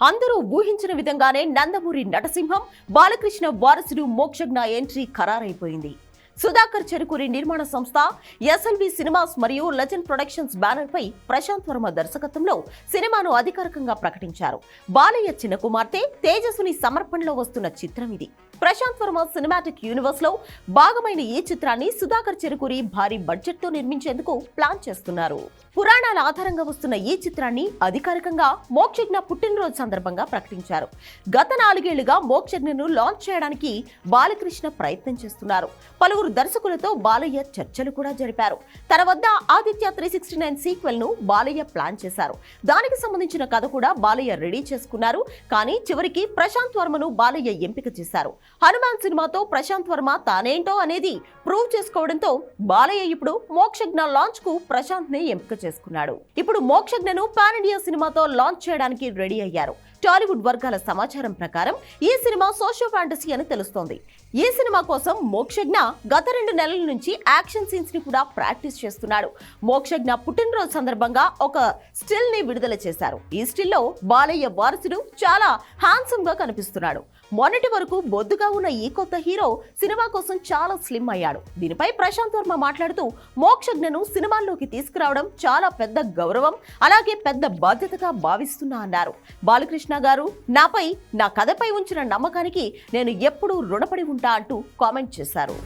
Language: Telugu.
అందరూ ఊహించిన విధంగానే నందమూరి నటసింహం బాలకృష్ణ వారసుడు మోక్షజ్ఞ ఎంట్రీ ఖరారైపోయింది. సుధాకర్ చెరుకూరి నిర్మాణ సంస్థ ఎస్ఎల్వి సినిమాస్ మరియు లెజెండ్ ప్రొడక్షన్స్ బ్యానర్ పై ప్రశాంత్ వర్మ దర్శకత్వంలో సినిమాను అధికారికంగా ప్రకటించారు. బాలయ్య చిన్న కుమార్తె తేజస్విని సమర్పణలో వస్తున్న చిత్రం ఇది. ప్రశాంత్ వర్మ సినిమాటిక్ యూనివర్స్ లో భాగమైన ఈ చిత్రాన్ని సుధాకర్ చెరుకూరి భారీ బడ్జెట్ తో నిర్మించేందుకు ప్లాన్ చేస్తున్నారు. పురాణాల ఆధారంగా వస్తున్న ఈ చిత్రాన్ని అధికారికంగా మోక్షజ్ఞ పుట్టినరోజు సందర్భంగా ప్రకటించారు. గత 4 ఏళ్లుగా మోక్షజ్ఞను లాంచ్ చేయడానికి బాలకృష్ణ ప్రయత్నం చేస్తున్నారు. పలువురు దర్శకులతో బాలయ్య చర్చలు కూడా జరిపారు. తన వద్ద ఆదిత్య 369 సీక్వెల్ ను బాలయ్య ప్లాన్ చేశారు. దానికి సంబంధించిన కథ కూడా బాలయ్య రెడీ చేసుకున్నారు. కానీ చివరికి ప్రశాంత్ వర్మను బాలయ్య ఎంపిక చేశారు. హనుమాన్ సినిమాతో ప్రశాంత్ వర్మ తానేంటో అనేది ప్రూవ్ చేసుకోవడంతో బాలయ్య ఇప్పుడు మోక్షజ్ఞ లాంచ్ కు ప్రశాంత్ ని ఎంపిక చేసుకున్నాడు. ఇప్పుడు మోక్షజ్ఞను పాన్ ఇండియా సినిమాతో లాంచ్ చేయడానికి రెడీ అయ్యారు. టాలీవుడ్ వర్గాల సమాచారం ప్రకారం ఈ సినిమా సోషో ఫ్యాంటసీ అని తెలుస్తోంది. ఈ సినిమా కోసం మోక్షజ్ఞ గత 2 నెలల నుంచి యాక్షన్ సీన్స్ ని కూడా ప్రాక్టీస్ చేస్తున్నాడు. మోక్షజ్ఞ పుట్టినరోజు సందర్భంగా ఒక స్టిల్ ని విడుదల చేశారు. ఈ స్టిల్ లో బాలయ్య వారసుడు చాలా హ్యాండ్సమ్ గా కనిపిస్తున్నాడు. మొన్నటి వరకు బొద్దుగా ఉన్న ఈ కొత్త హీరో సినిమా కోసం చాలా స్లిమ్ అయ్యాడు. దీనిపై ప్రశాంత్ వర్మ మాట్లాడుతూ మోక్షజ్ఞను సినిమాల్లోకి తీసుకురావడం చాలా పెద్ద గౌరవం, అలాగే పెద్ద బాధ్యతగా భావిస్తున్నా అన్నారు. బాలకృష్ణ గారు నాపై, నా కథపై ఉంచిన నమ్మకానికి నేను ఎప్పుడూ రుణపడి ఉంటా అంటూ కామెంట్ చేశారు.